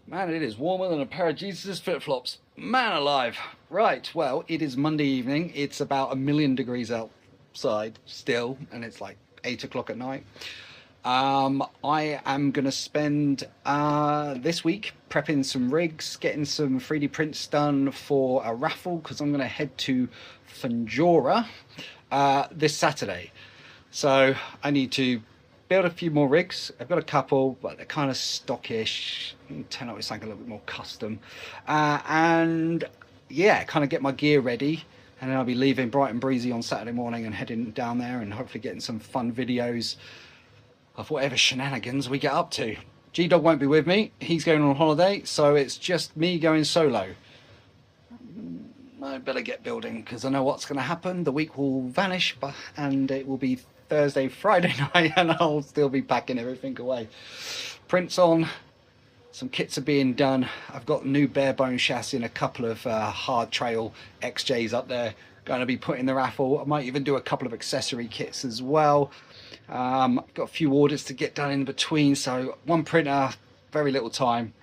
Man, it is warmer than a pair of Jesus flip-flops. Man alive. Right, well, it is Monday evening. It's about 1,000,000 degrees outside still, and it's like 8 o'clock at night. I am going to spend this week prepping some rigs, getting some 3D prints done for a raffle, because I'm going to head to Funduro this Saturday. So I need to build a few more rigs. I've got a couple, but they're kind of stockish. Turn out with something a little bit more custom. And yeah, kind of get my gear ready. And then I'll be leaving bright and breezy on Saturday morning and heading down there and hopefully getting some fun videos of whatever shenanigans we get up to. G-Dog won't be with me. He's going on holiday, so it's just me going solo. I better get building because I know what's going to happen. The week will vanish, and it will be Thursday, Friday night, and I'll still be packing everything away. Prints on, some kits are being done. I've got new bare bone chassis and a couple of hard trail XJs up there going to be put in the raffle. I might even do a couple of accessory kits as well. I've got a few orders to get done in between, so one printer, very little time,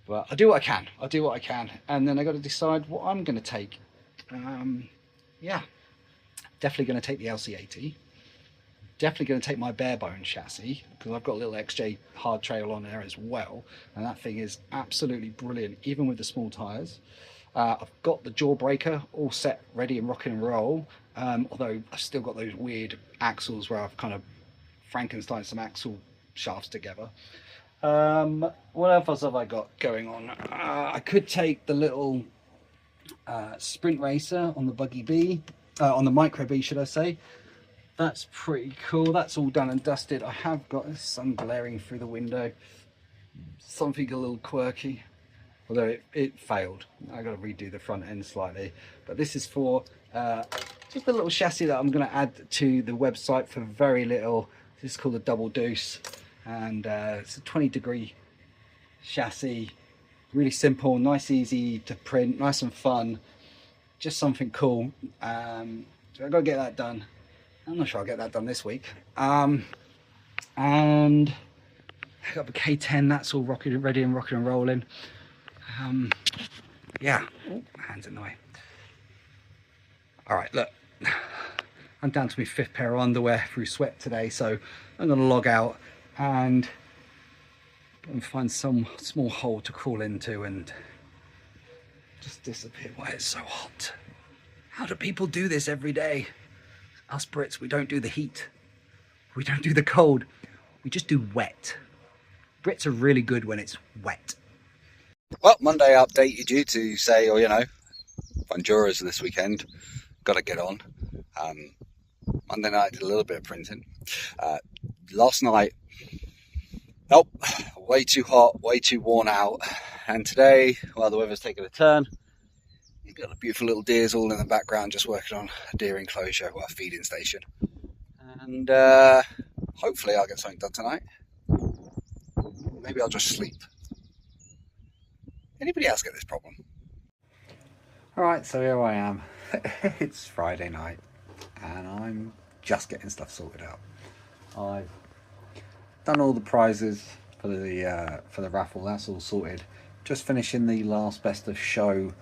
but I'll do what I can, and then I got to decide what I'm going to take. Yeah, definitely going to take the LC80. Definitely going to take my bare bone chassis because I've got a little XJ hard trail on there as well, and that thing is absolutely brilliant even with the small tires. I've got the jawbreaker all set, ready and rock and roll, although I've still got those weird axles where I've kind of Frankenstein some axle shafts together. What else have I got going on? I could take the little sprint racer on the Buggy B, on the Micro B should I say. That's pretty cool. That's all done and dusted. I have got the sun glaring through the window. Something a little quirky, although it failed. I got to redo the front end slightly. But this is for just a little chassis that I'm going to add to the website for very little. This is called a Double Deuce, and it's a 20-degree chassis. Really simple, nice, easy to print, nice and fun. Just something cool. So I've got to get that done. I'm not sure I'll get that done this week. And I got the K10, that's all ready and rocking and rolling. Yeah, oh, hands in the way. All right, look, I'm down to my 5th pair of underwear through sweat today, so I'm gonna log out and find some small hole to crawl into and just disappear. Why it's so hot. How do people do this every day? Us Brits, we don't do the heat. We don't do the cold. We just do wet. Brits are really good when it's wet. Well, Monday update, you're due to say, or you know, Funduro's this weekend. Got to get on. Monday night, did a little bit of printing. Last night, nope, way too hot, way too worn out. And today, well, the weather's taken a turn. You've got the beautiful little deers all in the background just working on a deer enclosure, well, a feeding station. And hopefully I'll get something done tonight. Maybe I'll just sleep. Anybody else get this problem? Alright, so here I am. It's Friday night and I'm just getting stuff sorted out. I've done all the prizes for the raffle, that's all sorted. Just finishing the last best of show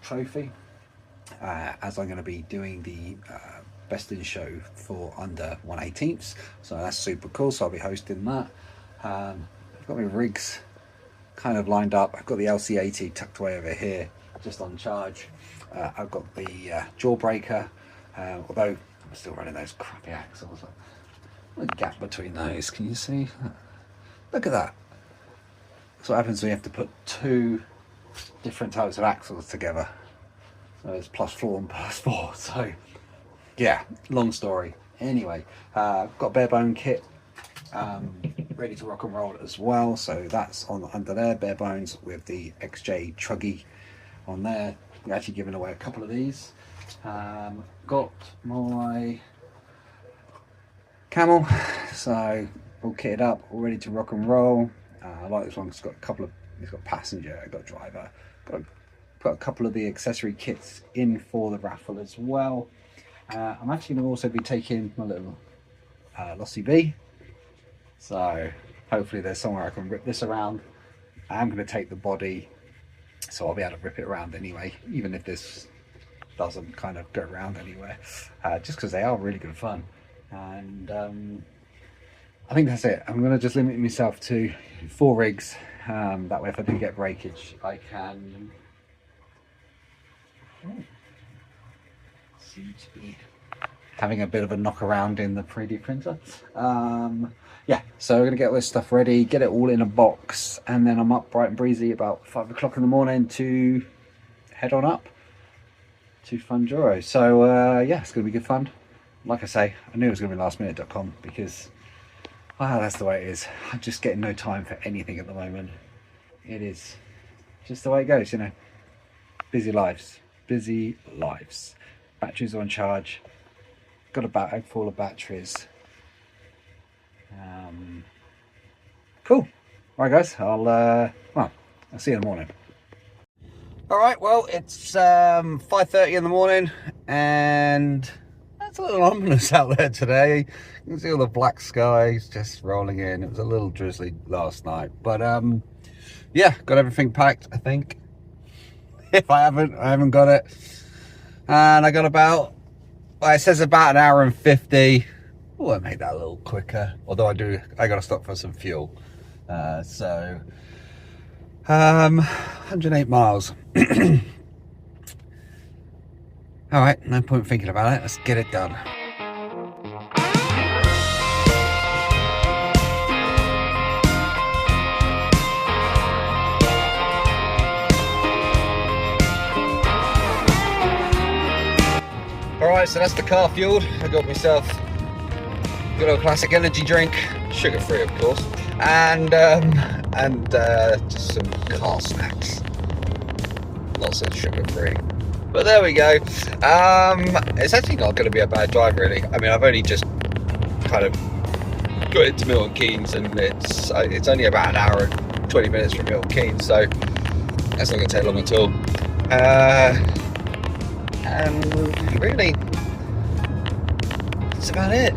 trophy, as I'm going to be doing the best in show for under 1/18, so that's super cool. So I'll be hosting that. I've got my rigs kind of lined up. I've got the LC80 tucked away over here, just on charge. I've got the jawbreaker, although I'm still running those crappy axles. What a gap between those, can you see? Look at that. That's what happens when you have to put two different types of axles together. So it's +4 and +4. So yeah, long story. Anyway, got bare bone kit ready to rock and roll as well. So that's on under there, bare bones with the XJ Truggy on there. We're actually giving away a couple of these. Got my camel, so all kitted up, all ready to rock and roll. I like this one. It's got a couple of, it's got passenger, it's got driver, got a couple of the accessory kits in for the raffle as well. I'm actually going to also be taking my little Lossy B, so hopefully there's somewhere I can rip this around I'm going to take the body, so I'll be able to rip it around anyway, even if this doesn't kind of go around anywhere, just because they are really good fun. And I think that's it. I'm going to just limit myself to 4 rigs. That way if I do get breakage, I can seem to be having a bit of a knock around in the 3D printer. Yeah, so we're going to get all this stuff ready, get it all in a box, and then I'm up bright and breezy about 5 o'clock in the morning to head on up to Funduro. So yeah, it's going to be good fun. Like I say, I knew it was going to be lastminute.com because that's the way it is. I'm just getting no time for anything at the moment. It is just the way it goes, you know. Busy lives. Busy lives. Batteries on charge. Got a bag full of batteries. Cool. All right, guys. I'll see you in the morning. All right. Well, it's 5:30 in the morning, and it's a little ominous out there today. You can see all the black skies just rolling in. It was a little drizzly last night, but yeah, got everything packed, I think. If I haven't got it. And I got about, well, it says about an hour and 50. Oh, I made that a little quicker. Although I got to stop for some fuel. So 108 miles. All right, no point thinking about it. Let's get it done. Alright, so that's the car fueled. I got myself a good old classic energy drink, sugar free of course, and just some car snacks. Not so sugar free, but there we go. It's actually not going to be a bad drive really. I mean, I've only just kind of got into Milton Keynes, and it's only about an hour and 20 minutes from Milton Keynes, so that's not going to take long at all. And really, that's about it.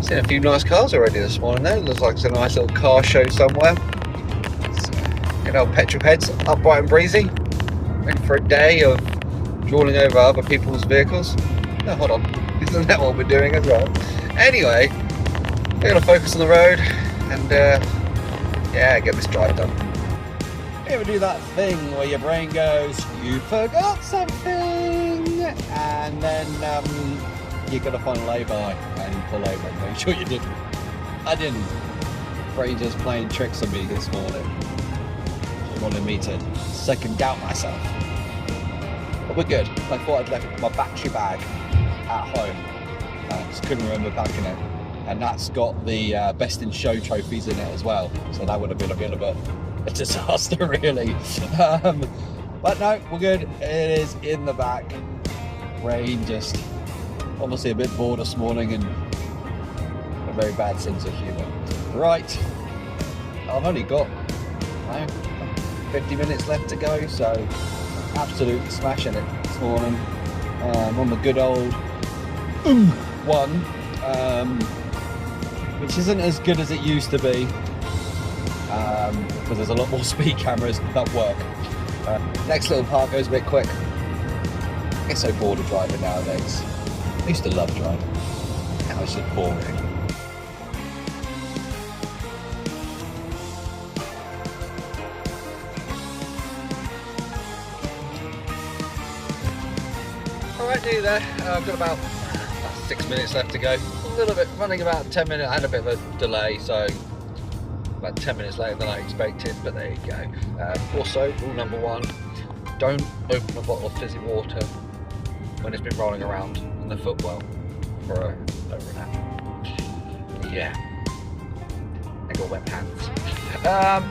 Seen a few nice cars already this morning though. Looks like it's a nice little car show somewhere. So, good old petrol heads, up bright and breezy. Ready for a day of drawing over other people's vehicles. No, hold on. Isn't that what we're doing as well? Anyway, we're going to focus on the road and yeah, get this drive done. You ever do that thing where your brain goes, you forgot something, and then you've got to find a lay-by and you pull over and make sure you didn't. I didn't. Brain just playing tricks on me this morning. Just wanted me to second doubt myself. But we're good. I thought I'd left my battery bag at home. I just couldn't remember packing it. And that's got the best in show trophies in it as well. So that would have been a bit of a disaster really. But no, we're good. It is in the back. Rain just obviously a bit bored this morning and a very bad sense of humour. Right, I've only got 50 minutes left to go, so absolutely smashing it this morning. On the good old one, which isn't as good as it used to be. Because there's a lot more speed cameras that work. Next little part goes a bit quick. I get so bored of driving nowadays. I used to love driving. Now it's just boring. Alright, nearly there. I've got about 6 minutes left to go. A little bit, running about 10 minutes. I had a bit of a delay, so about 10 minutes later than I expected, but there you go. Also, rule number 1, don't open a bottle of fizzy water when it's been rolling around in the footwell for over an hour. Yeah, I got wet hands.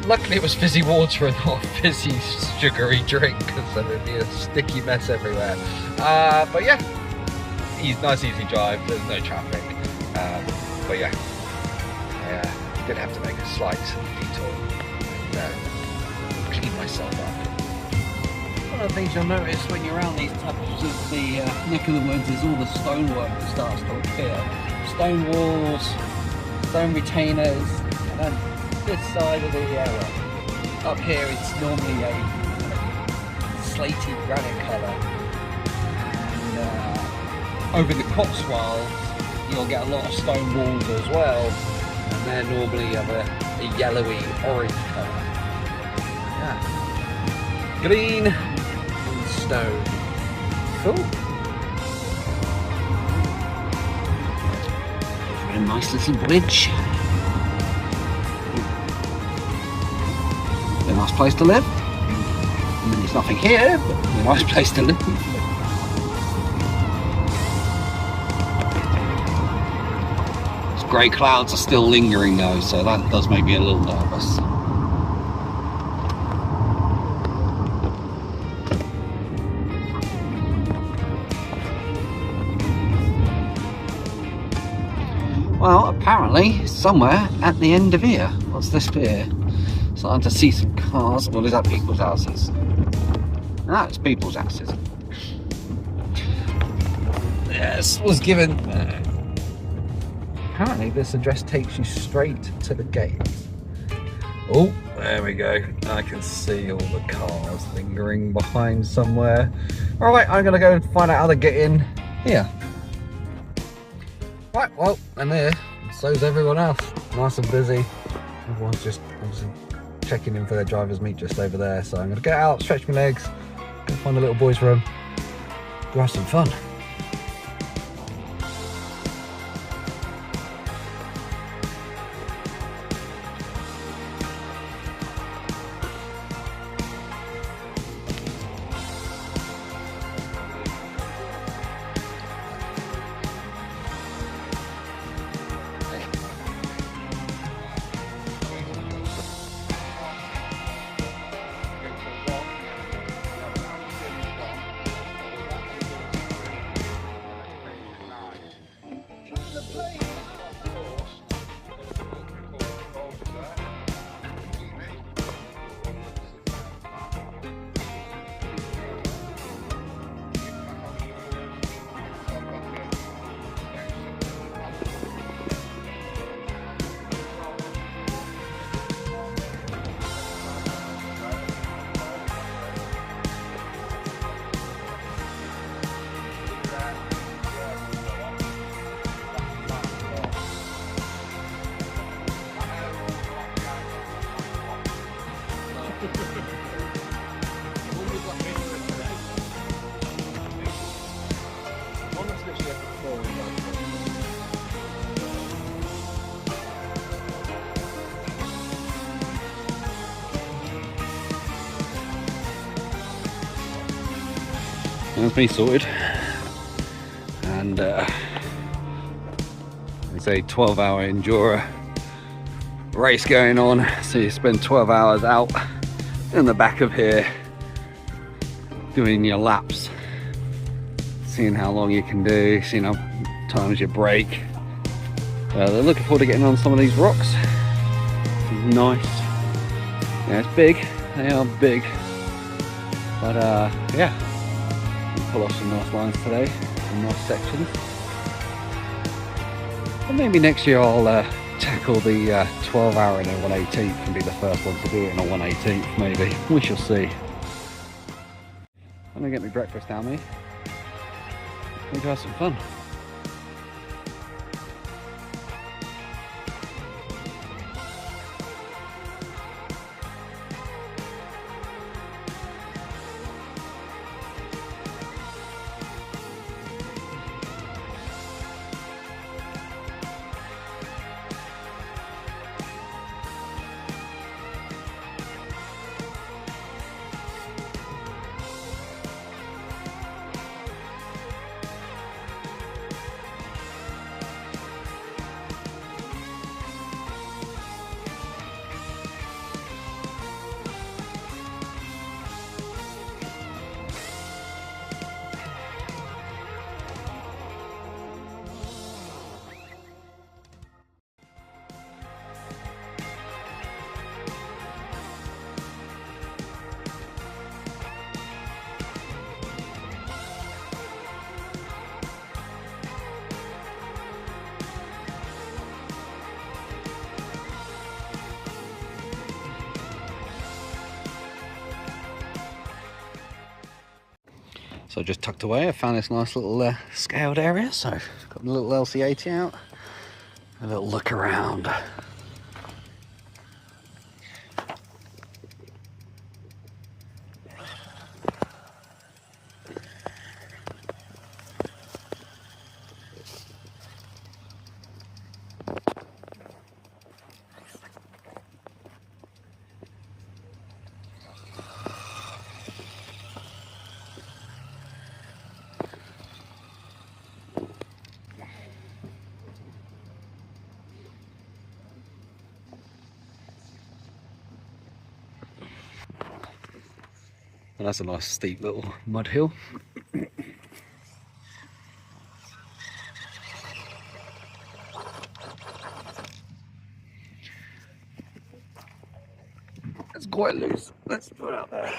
Luckily it was fizzy water and not a fizzy sugary drink, because then there'd be a sticky mess everywhere. But yeah, nice easy drive, there's no traffic. But yeah, did have to make a slight detour and clean myself up. One of the things you'll notice when you're around these types of the neck of the woods is all the stonework that starts to appear. Stone walls, stone retainers, and this side of the area. Up here it's normally a slaty granite colour, and over the Cotswolds you'll get a lot of stone walls as well, and they're normally of a yellowy orange colour. Yeah. Green and stone. Cool. A nice little bridge. A nice place to live. I mean, there's nothing here, but a nice place to live. These grey clouds are still lingering though, so that does make me a little nervous. Well, apparently, somewhere at the end of here. What's this here? Starting to see some cars. Well, is that people's houses? Ah, it's people's houses. Yes, was given. Apparently, this address takes you straight to the gate. Oh, there we go. I can see all the cars lingering behind somewhere. Alright, I'm going to go and find out how to get in here. Right, well, and there, so's everyone else. Nice and busy. Everyone's just obviously checking in for their driver's meet just over there. So I'm going to get out, stretch my legs, go find a little boys' room, go have some fun. That's me sorted, and it's a 12-hour Enduro race going on, so you spend 12 hours out in the back of here doing your laps, seeing how long you can do, seeing how times you break. They're looking forward to getting on some of these rocks. Nice. Yeah, it's big, they are big, but yeah, pull off some nice lines today, some nice sections. And maybe next year I'll tackle the 12-hour in a 1/18th and be the first one to do it in a 1/18th, maybe. We shall see. I'm gonna get me breakfast down me. Need to have some fun. So just tucked away, I found this nice little scaled area, so got a little LC80 out, a little look around. And that's a nice steep little mud hill. It's quite loose. Let's put it out there.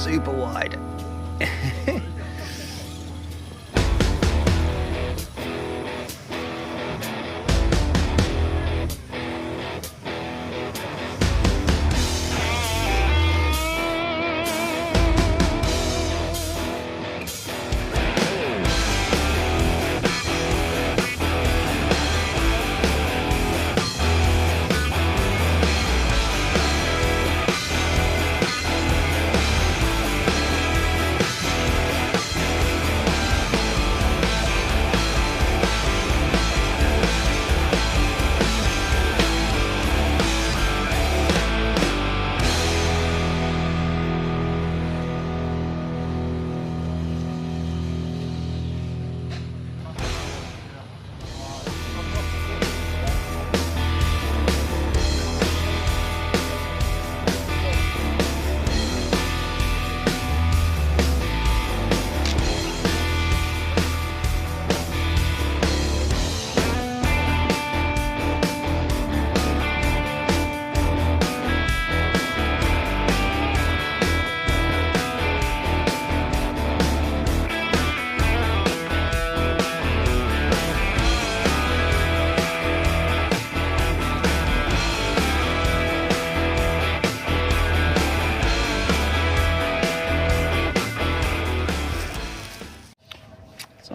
Super wide.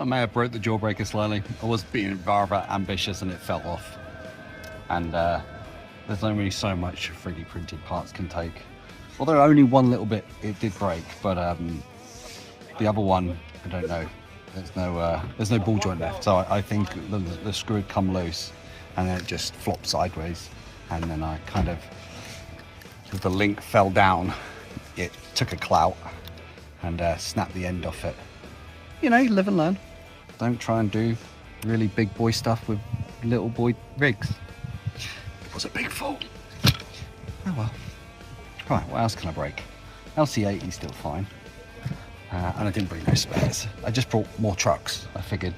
may have broke the jawbreaker slightly. I was being rather ambitious and it fell off. And there's only so much 3D printed parts can take. Although only one little bit it did break, but the other one, I don't know. There's no ball joint left, so I think the screw had come loose, and then it just flopped sideways, and then I kind of, as the link fell down, it took a clout and snapped the end off it. You know, live and learn. Don't try and do really big boy stuff with little boy rigs. It was a big fall. Oh well. Right, what else can I break? LC80 is still fine. And I didn't bring no spares. I just brought more trucks. I figured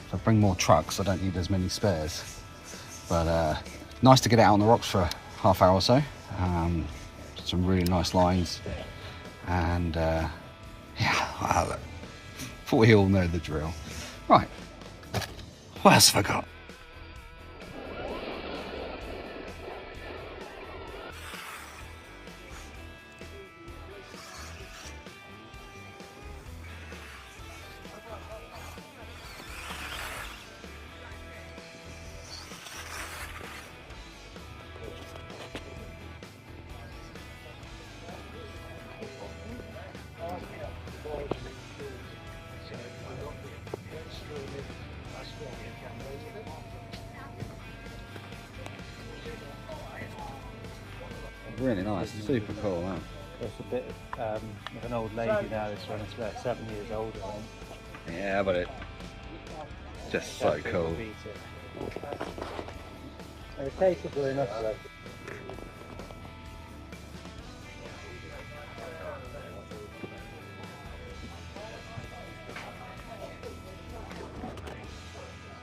if I bring more trucks, I don't need as many spares. But nice to get it out on the rocks for a half hour or so. Some really nice lines. And yeah, thought we all know the drill. Right, what else have I got? Really nice, super cool, huh? It's a bit of an old lady now, this one. It's about 7 years old, I think. Yeah, but it's just so cool. It's capable enough though.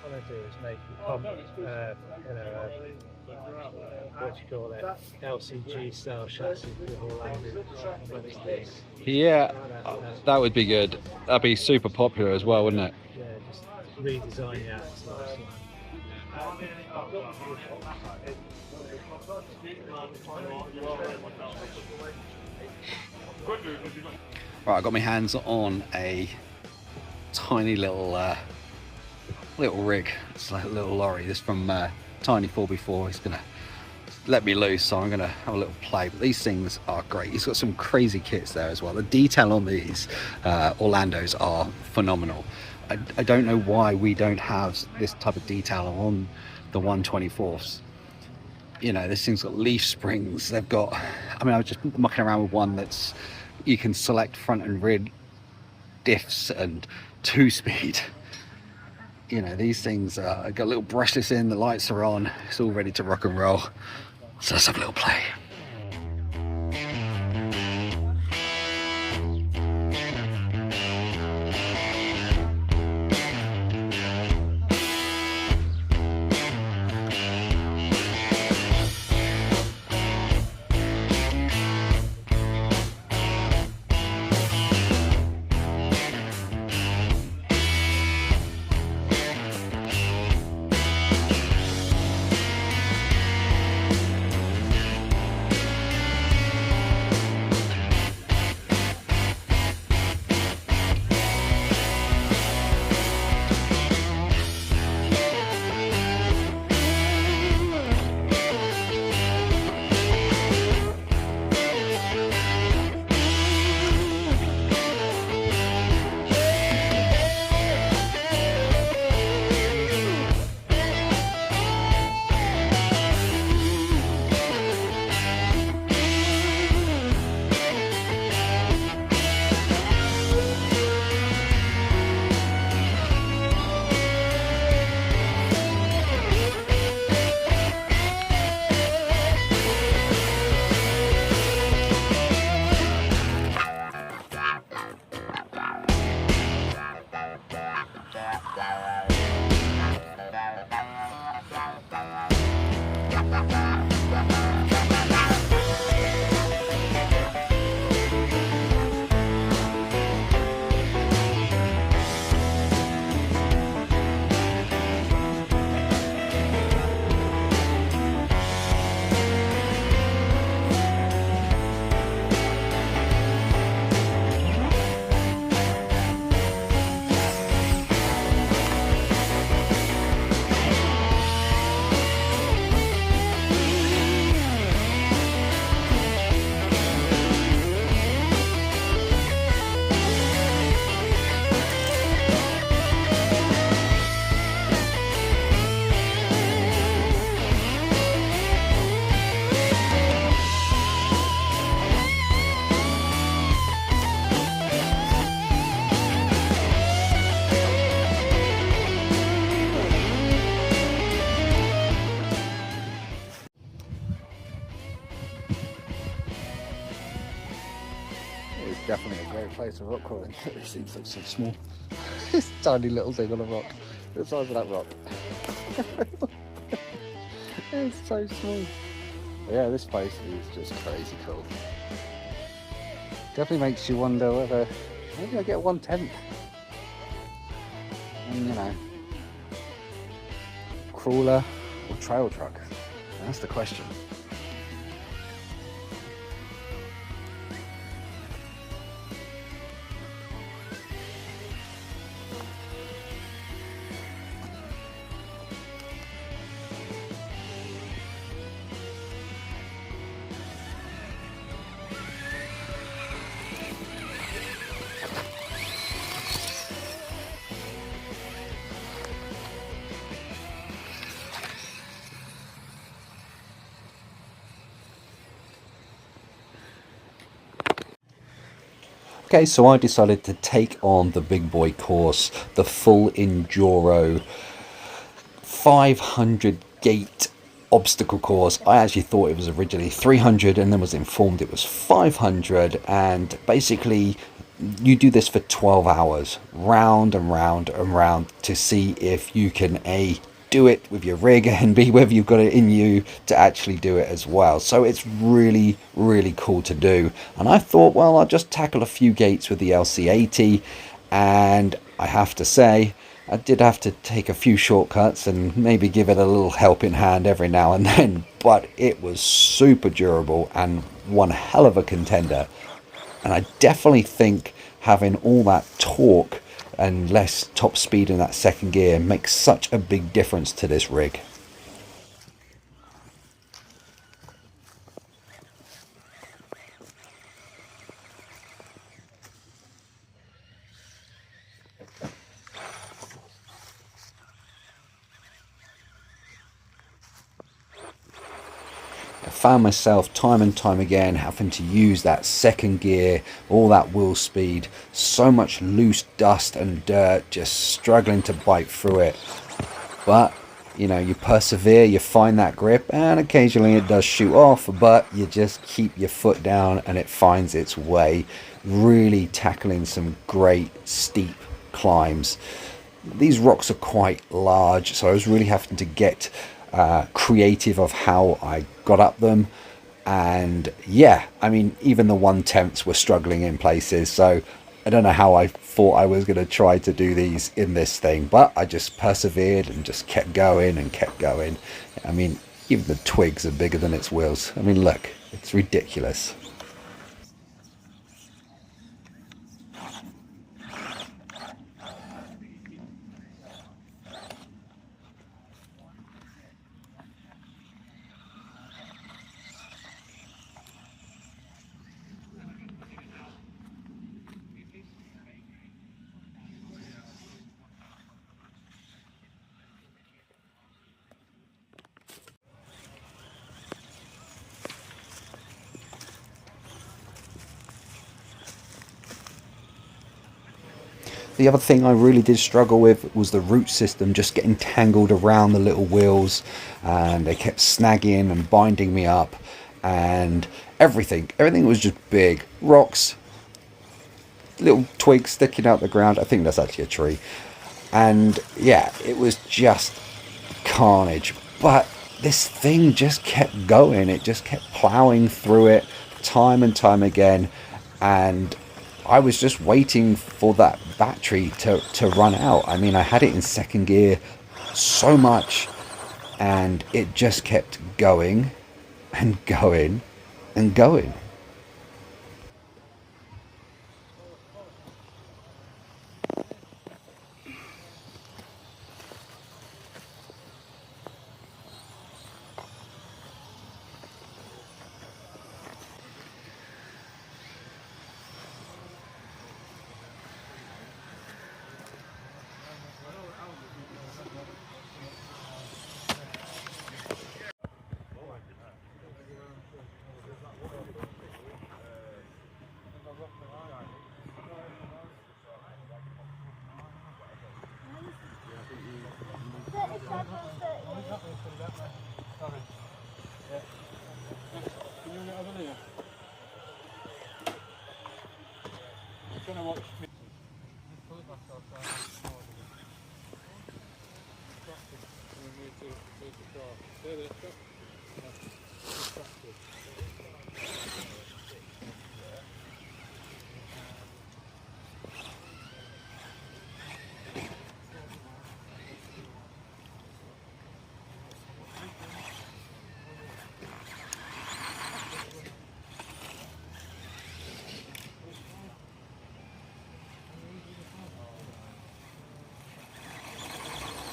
What I do is make a pump, what do you call it, LCG style chassis with all angles. Yeah, that would be good. That'd be super popular as well, wouldn't it? Yeah, just redesign the axles. Right, I got my hands on a tiny little rig. It's like a little lorry. This from Tiny 4x4. He's gonna let me loose, so I'm gonna have a little play. But these things are great. He's got some crazy kits there as well. The detail on these Orlandos are phenomenal. I don't know why we don't have this type of detail on the 124s. You know, this thing's got leaf springs. They've got, I mean, I was just mucking around with one that's, you can select front and rear diffs and 2-speed. You know, these things got a little brushless in, the lights are on, it's all ready to rock and roll. So let's have a little play. definitely a great place for rock crawling. It seems like so small. This tiny little thing on a rock. The size of that rock. It's so small. Yeah, this place is just crazy cool. Definitely makes you wonder whether maybe I get 1/10. And you know, crawler or trail truck. That's the question. Okay, so I decided to take on the big boy course, the full enduro 500 gate obstacle course. I actually thought it was originally 300 and then was informed it was 500, and basically you do this for 12 hours, round and round and round, to see if you can A, do it with your rig, and B, whether you've got it in you to actually do it as well. So it's really, really cool to do. And I thought, well, I'll just tackle a few gates with the LC80, and I have to say, I did have to take a few shortcuts and maybe give it a little helping hand every now and then, but it was super durable and one hell of a contender. And I definitely think having all that torque and less top speed in that second gear makes such a big difference to this rig. I found myself time and time again having to use that second gear, all that wheel speed, so much loose dust and dirt, just struggling to bite through it. But you know, you persevere, you find that grip, and occasionally it does shoot off, but you just keep your foot down and it finds its way, really tackling some great steep climbs. These rocks are quite large, so I was really having to get creative of how I got up them. And yeah, I mean, even the 1/10s were struggling in places, so I don't know how I thought I was going to try to do these in this thing, but I just persevered and just kept going and kept going. I mean, even the twigs are bigger than its wheels. I mean, look, it's ridiculous. The other thing I really did struggle with was the root system, just getting tangled around the little wheels, and they kept snagging and binding me up, and everything was just big rocks, little twigs sticking out the ground. I think that's actually a tree. And yeah, it was just carnage, but this thing just kept going. It just kept plowing through it time and time again, and I was just waiting for that battery to run out. I mean, I had it in second gear so much, and it just kept going and going and going.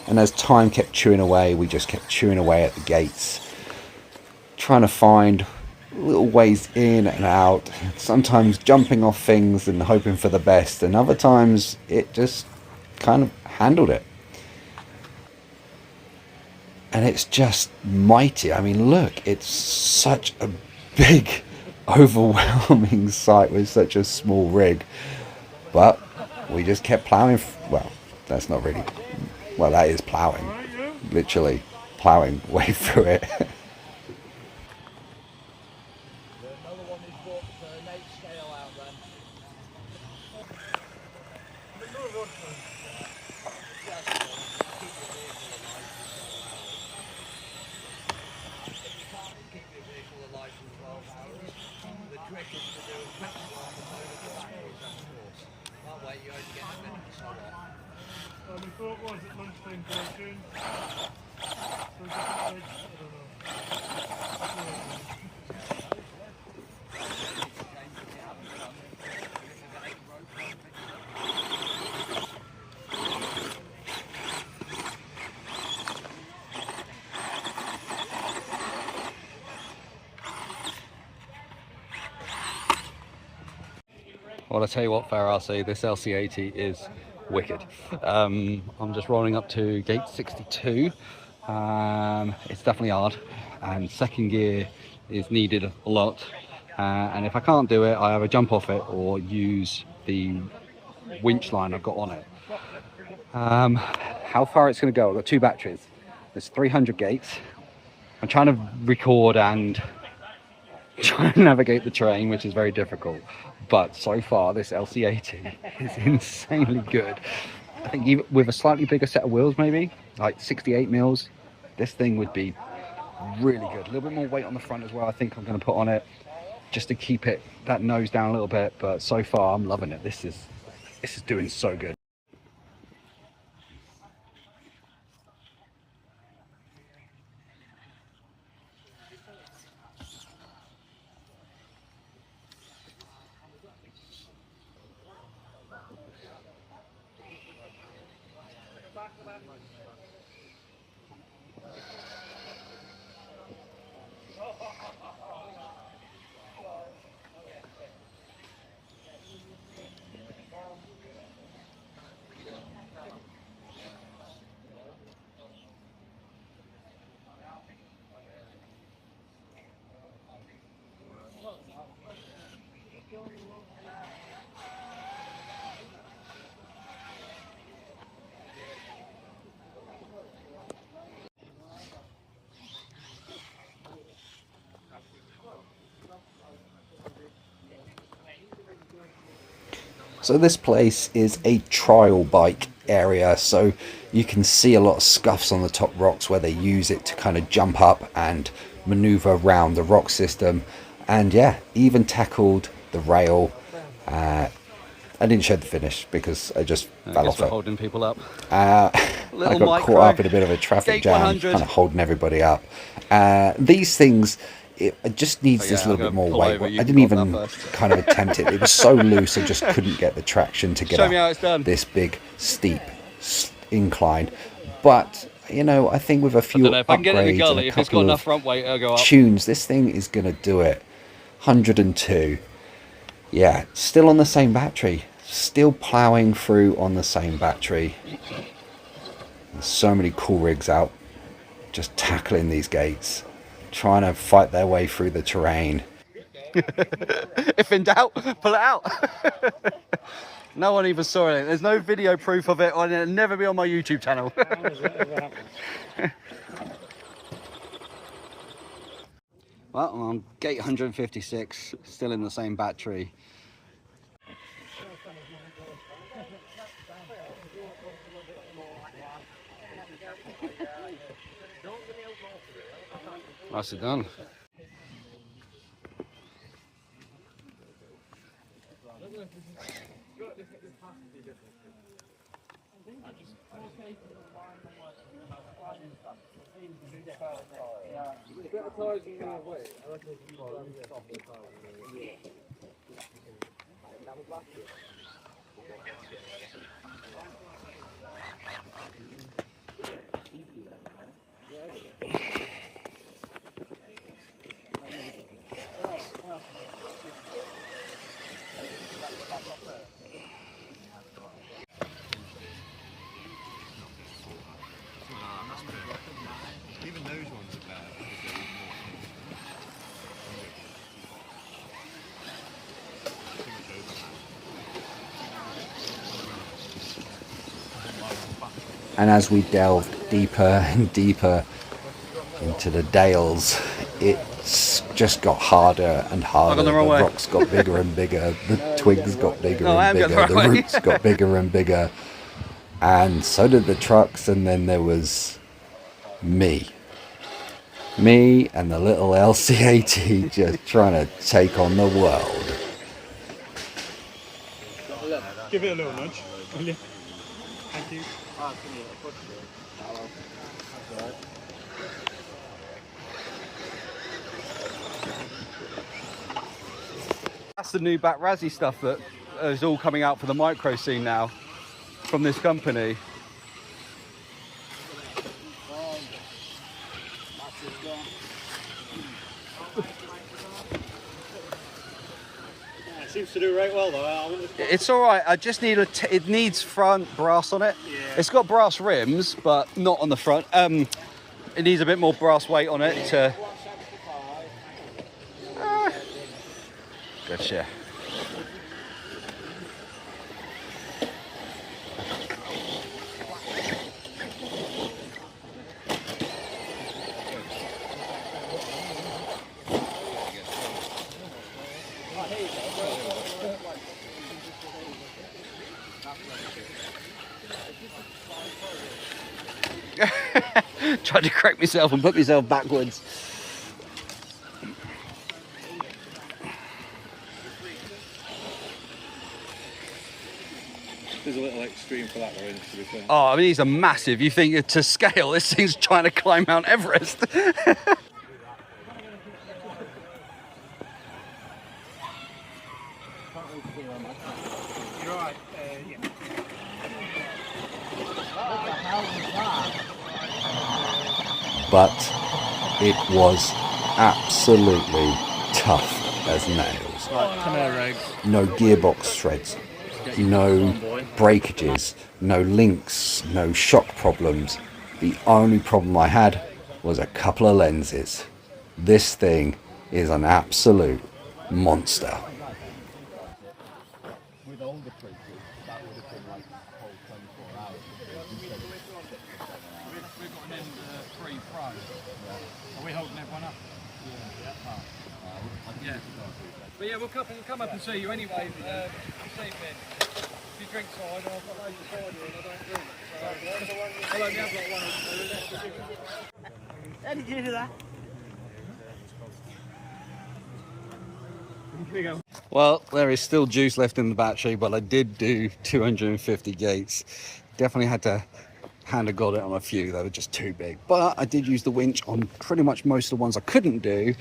And as time kept chewing away, we just kept chewing away at the gates, trying to find little ways in and out, sometimes jumping off things and hoping for the best, and other times it just kind of handled it. And it's just mighty. I mean, look, it's such a big, overwhelming sight with such a small rig. But we just kept plowing. Well, that's not really... Well, that is plowing. Literally plowing way through it. My thought was at lunchtime break-in. Well, I tell you what, Fair RC, this LC80 is wicked. I'm just rolling up to gate 62. It's definitely hard, and second gear is needed a lot. And if I can't do it, I either jump off it or use the winch line I've got on it. How far it's going to go? I've got 2 batteries. There's 300 gates. I'm trying to record and try and navigate the terrain, which is very difficult. But so far, this LC80 is insanely good. I think even with a slightly bigger set of wheels, maybe like 68 mils, this thing would be really good. A little bit more weight on the front as well. I think I'm going to put on it just to keep it that nose down a little bit. But so far, I'm loving it. This is doing so good. So this place is a trial bike area, so you can see a lot of scuffs on the top rocks where they use it to kind of jump up and maneuver around the rock system. And yeah, even tackled the rail. I didn't show the finish because I just fell off it. Holding people up. I got caught up in a bit of a traffic jam, kind of holding everybody up. These things, it just needs this little bit more weight. I didn't even kind of attempt it. It was so loose, I just couldn't get the traction to get up this big, steep incline. But, you know, I think with a few upgrades and a couple of tunes, this thing is going to do it. 102. Yeah, still on the same battery. Still ploughing through on the same battery. There's so many cool rigs out just tackling these gates, trying to fight their way through the terrain. If in doubt, pull it out. No one even saw it. There's no video proof of it, and it'll never be on my YouTube channel. Well, I'm on gate 156, still in the same battery. Nicely done. Even those ones are bad because they're more too much overlap. And as we delved deeper and deeper into the dales, it's just got harder and harder. The rocks got bigger and bigger, the twigs got bigger and bigger, the roots got bigger and bigger, and so did the trucks. And then there was me and the little LCAT just trying to take on the world. Give it a little nudge, will you? Thank you. That's the new Bat Razzie stuff that is all coming out for the micro scene now from this company. It seems to do right well though. It's all right. I just need it needs front brass on it. Yeah. It's got brass rims, but not on the front. It needs a bit more brass weight on it to. Good shit. Tried to crack myself and put myself backwards. There's a little extreme for that one, to be fair. Oh, I mean, these are massive. You think to scale, this thing's trying to climb Mount Everest. You're right, yeah. But it was absolutely tough as nails. Right, come here, Regs. No gearbox threads, no breakages, no links, no shock problems. The only problem I had was a couple of lenses. This thing is an absolute monster. With older places, that would have been like a whole 24 hours. We've got an N3 Pro. Are we holding everyone up? Yeah. But yeah, we'll come up and see you anyway this evening. If you drink cider, I've got loads of cider and I don't drink. So, I only have got one or two. How did you do that? Well, there is still juice left in the battery, but I did do 250 gates. Definitely had to hand of God it on a few. They were just too big. But I did use the winch on pretty much most of the ones I couldn't do.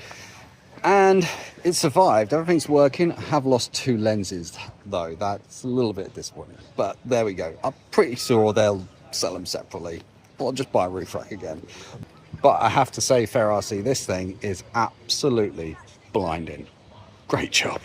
And it survived. Everything's working. I have lost 2 lenses, though. That's a little bit disappointing. But there we go. I'm pretty sure they'll sell them separately. Or just buy a roof rack again. But I have to say, RC, this thing is absolutely blinding. Great job.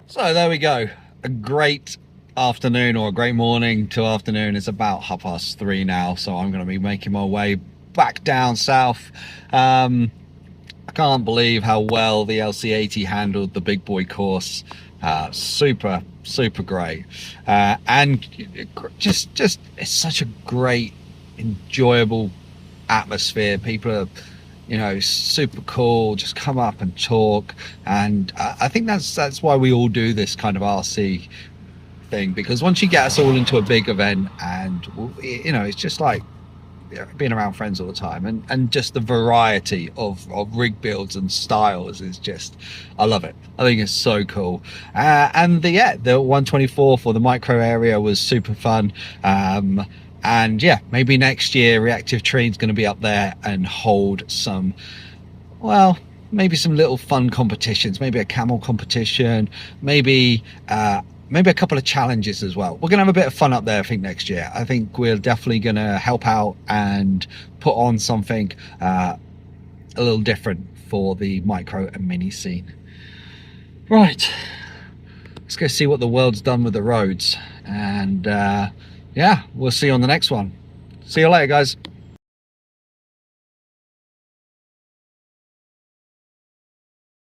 So there we go. A great afternoon, or a great morning to afternoon. It's about 3:30 now, so I'm going to be making my way back down south. I can't believe how well the LC80 handled the big boy course. Super great, and just it's such a great, enjoyable atmosphere. People are, you know, super cool, just come up and talk, and I think that's why we all do this kind of RC thing, because once you get us all into a big event, and you know, it's just like being around friends all the time, and just the variety of rig builds and styles is just, I love it. I think it's so cool. And the 124 for the micro area was super fun. And yeah, maybe next year Reactive Terrain's going to be up there and hold some, well, maybe some little fun competitions, maybe a camel competition, maybe a couple of challenges as well. We're gonna have a bit of fun up there, I think, next year. I think we're definitely gonna help out and put on something a little different for the micro and mini scene. Right, let's go see what the world's done with the roads, and yeah, we'll see you on the next one. See you later, guys.